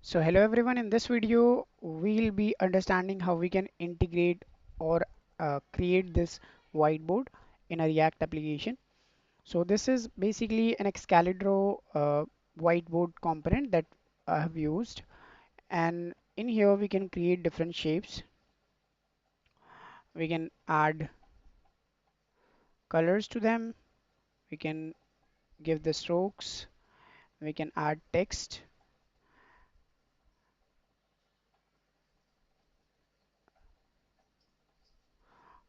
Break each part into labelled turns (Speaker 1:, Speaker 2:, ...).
Speaker 1: So hello everyone, in this video we'll be understanding how we can integrate or create this whiteboard in a React application. So this is basically an Excalidraw whiteboard component that I have used, and in here we can create different shapes. We can add colors to them, we can give the strokes, we can add text,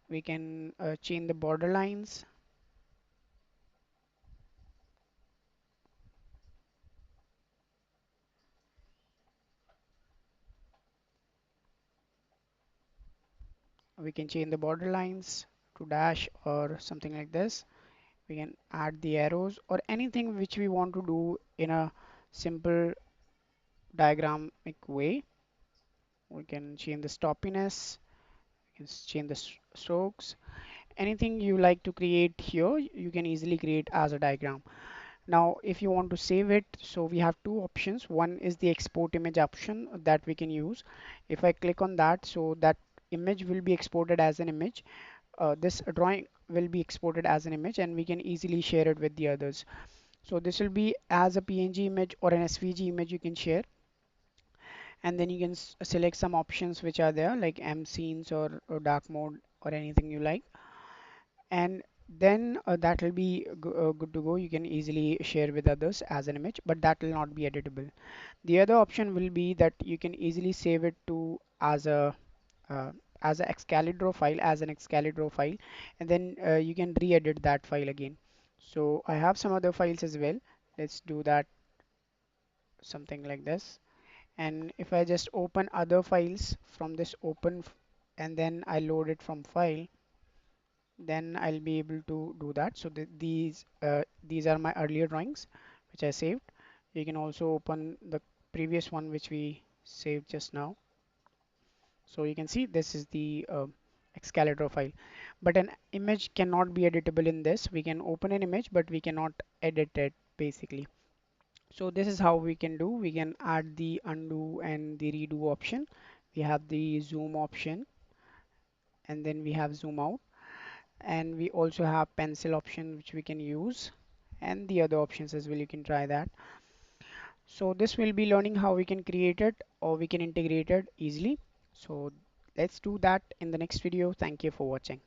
Speaker 1: we can change the border lines. We can change the border lines to dash or something like this. We can add the arrows or anything which we want to do in a simple diagramic way. We can change the stoppiness, we can change the strokes. Anything you like to create here, you can easily create as a diagram. Now, if you want to save it, so we have two options. One is the export image option that we can use. If I click on that, so that image will be exported as an image. This drawing will be exported as an image and we can easily share it with the others. So this will be as a PNG image or an SVG image you can share, and then you can select some options which are there like M scenes or dark mode or anything you like, and then that will be good to go. You can easily share with others as an image, but that will not be editable. The other option will be that you can easily save it to uh, as a Excalidraw file, and then you can re-edit that file again. So I have some other files as well. Let's do that, something like this. And if I just open other files from this and then I load it from file, then I'll be able to do that. So these are my earlier drawings which I saved. You can also open the previous one which we saved just now. So you can see this is the Excalidraw file, but an image cannot be editable in this. We can open an image, but we cannot edit it basically. So this is how we can do. We can add the undo and the redo option. We have the zoom option, and then we have zoom out, and we also have pencil option which we can use, and the other options as well. You can try that. So this will be learning how we can create it or we can integrate it easily. So let's do that in the next video. Thank you for watching.